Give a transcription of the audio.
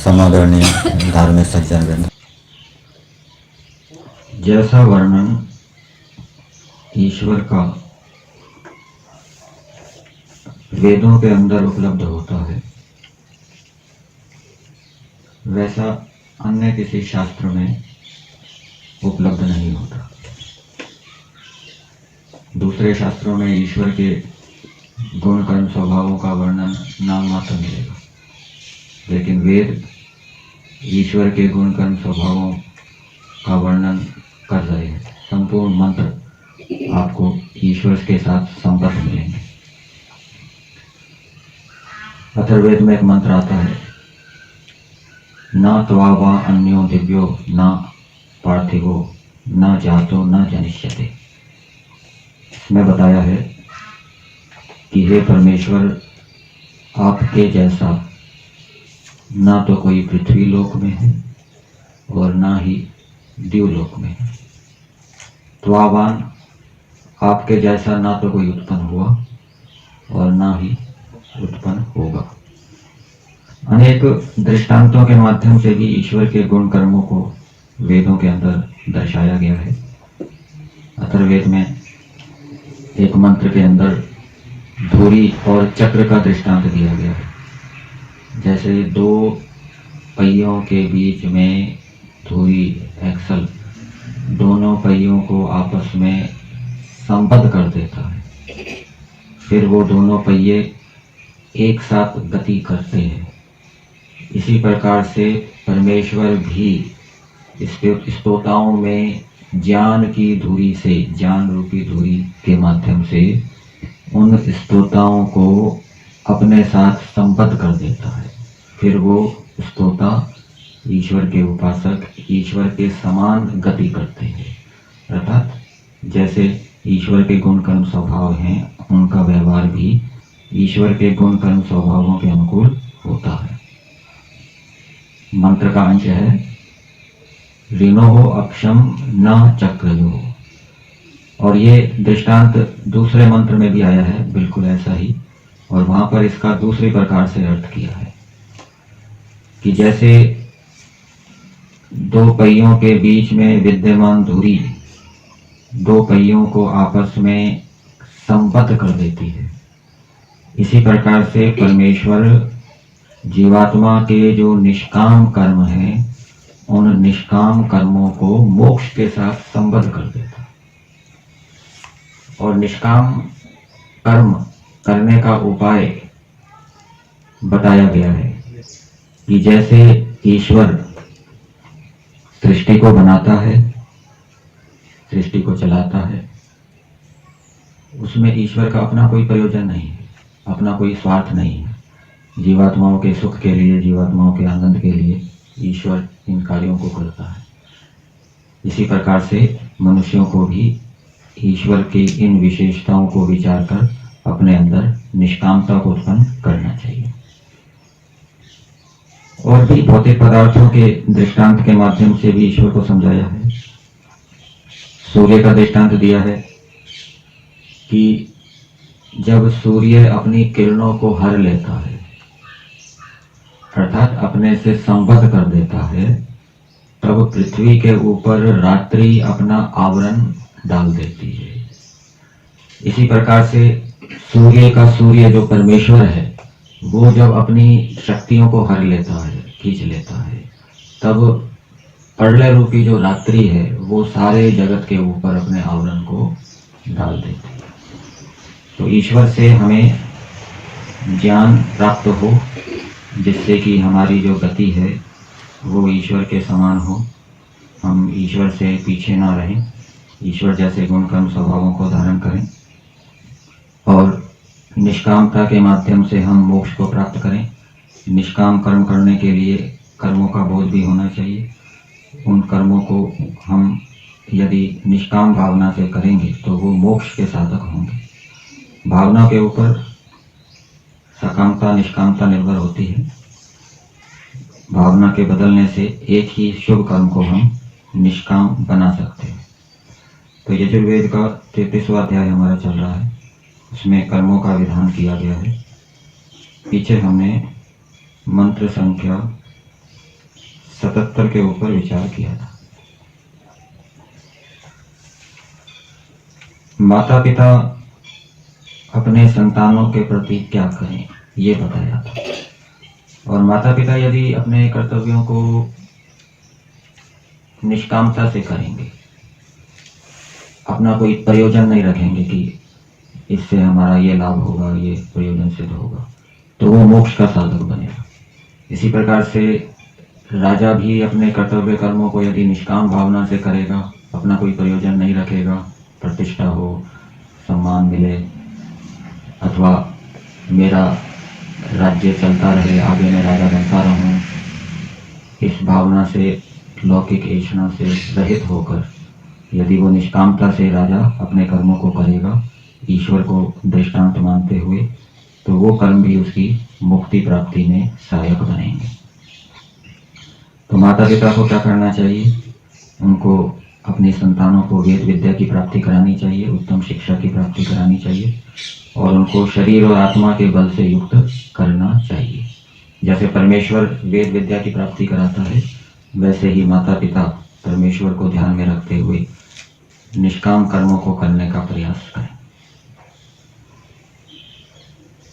समादरणीय धार्मिक सज्जन वृंद, जैसा वर्णन ईश्वर का वेदों के अंदर उपलब्ध होता है, वैसा अन्य किसी शास्त्र में उपलब्ध नहीं होता। दूसरे शास्त्रों में ईश्वर के गुण कर्म स्वभावों का वर्णन नाम मात्र मिलेगा, लेकिन वेद ईश्वर के गुण कर्म स्वभावों का वर्णन कर रहे हैं। संपूर्ण मंत्र आपको ईश्वर के साथ संबद्ध मिलेंगे। अथर्ववेद में एक मंत्र आता है, न त्वा वा अन्यो दिव्यो न पार्थिवो न जातो न जनिष्यते। इसमें बताया है कि हे परमेश्वर, आपके जैसा ना तो कोई पृथ्वी लोक में है और ना ही द्यूलोक में है। त्वावान, आपके जैसा ना तो कोई उत्पन्न हुआ और ना ही उत्पन्न होगा। अनेक दृष्टांतों के माध्यम से भी ईश्वर के गुण कर्मों को वेदों के अंदर दर्शाया गया है। अथर्ववेद में एक मंत्र के अंदर धुरी और चक्र का दृष्टांत दिया गया है। जैसे दो पहियों के बीच में धुरी एक्सल दोनों पहियों को आपस में संबद्ध कर देता है, फिर वो दोनों पहिए एक साथ गति करते हैं। इसी प्रकार से परमेश्वर भी स्तोताओं में ज्ञान की धुरी से, ज्ञान रूपी धुरी के माध्यम से उन स्तोताओं को अपने साथ संबद्ध कर देता है। फिर वो स्तोता, ईश्वर के उपासक, ईश्वर के समान गति करते हैं। अर्थात जैसे ईश्वर के गुण कर्म स्वभाव हैं, उनका व्यवहार भी ईश्वर के गुण कर्म स्वभावों के अनुकूल होता है। मंत्र का अंश है, ऋणो अक्षम न चक्रयो। और ये दृष्टांत दूसरे मंत्र में भी आया है, बिल्कुल ऐसा ही, और वहां पर इसका दूसरी प्रकार से अर्थ किया है कि जैसे दो पहियों के बीच में विद्यमान धुरी दो पहियों को आपस में संबद्ध कर देती है, इसी प्रकार से परमेश्वर जीवात्मा के जो निष्काम कर्म हैं, उन निष्काम कर्मों को मोक्ष के साथ संबद्ध कर देता है। और निष्काम कर्म करने का उपाय बताया गया है कि जैसे ईश्वर सृष्टि को बनाता है, सृष्टि को चलाता है, उसमें ईश्वर का अपना कोई प्रयोजन नहीं है, अपना कोई स्वार्थ नहीं है। जीवात्माओं के सुख के लिए, जीवात्माओं के आनंद के लिए ईश्वर इन कार्यों को करता है। इसी प्रकार से मनुष्यों को भी ईश्वर की इन विशेषताओं को विचार कर अपने अंदर निष्कामता को उत्पन्न करना चाहिए। और भी भौतिक पदार्थों के दृष्टांत के माध्यम से भी ईश्वर को समझाया है। सूर्य का दृष्टांत दिया है कि जब सूर्य अपनी किरणों को हर लेता है, अर्थात अपने से संबद्ध कर देता है, तब पृथ्वी के ऊपर रात्रि अपना आवरण डाल देती है। इसी प्रकार से सूर्य जो परमेश्वर है, वो जब अपनी शक्तियों को हर लेता है, खींच लेता है, तब प्रलय रूपी जो रात्रि है वो सारे जगत के ऊपर अपने आवरण को डाल देती है। तो ईश्वर से हमें ज्ञान प्राप्त हो, जिससे कि हमारी जो गति है वो ईश्वर के समान हो, हम ईश्वर से पीछे ना रहें, ईश्वर जैसे गुण कर्म स्वभावों को धारण करें और निष्कामता के माध्यम से हम मोक्ष को प्राप्त करें। निष्काम कर्म करने के लिए कर्मों का बोध भी होना चाहिए। उन कर्मों को हम यदि निष्काम भावना से करेंगे तो वो मोक्ष के साधक होंगे। भावना के ऊपर सकामता निष्कामता निर्भर होती है। भावना के बदलने से एक ही शुभ कर्म को हम निष्काम बना सकते हैं। तो यजुर्वेद का 33वां अध्याय हमारा चल रहा है, उसमें कर्मों का विधान किया गया है। पीछे हमने मंत्र संख्या 77 के ऊपर विचार किया था। माता पिता अपने संतानों के प्रति क्या करें ये बताया था। और माता पिता यदि अपने कर्तव्यों को निष्कामता से करेंगे, अपना कोई प्रयोजन नहीं रखेंगे कि इससे हमारा ये लाभ होगा, ये प्रयोजन सिद्ध होगा, तो वो मोक्ष का साधक बनेगा। इसी प्रकार से राजा भी अपने कर्तव्य कर्मों को यदि निष्काम भावना से करेगा, अपना कोई प्रयोजन नहीं रखेगा, प्रतिष्ठा हो, सम्मान मिले, अथवा मेरा राज्य चलता रहे, आगे मैं राजा बनता रहूं, इस भावना से, लौकिक इच्छा से रहित होकर यदि वो निष्कामता से राजा अपने कर्मों को करेगा, ईश्वर को दृष्टांत मानते हुए, तो वो कर्म भी उसकी मुक्ति प्राप्ति में सहायक बनेंगे। तो माता पिता को क्या करना चाहिए? उनको अपने संतानों को वेद विद्या की प्राप्ति करानी चाहिए, उत्तम शिक्षा की प्राप्ति करानी चाहिए, और उनको शरीर और आत्मा के बल से युक्त करना चाहिए। जैसे परमेश्वर वेद विद्या की प्राप्ति कराता है, वैसे ही माता पिता परमेश्वर को ध्यान में रखते हुए निष्काम कर्मों को करने का प्रयास करें।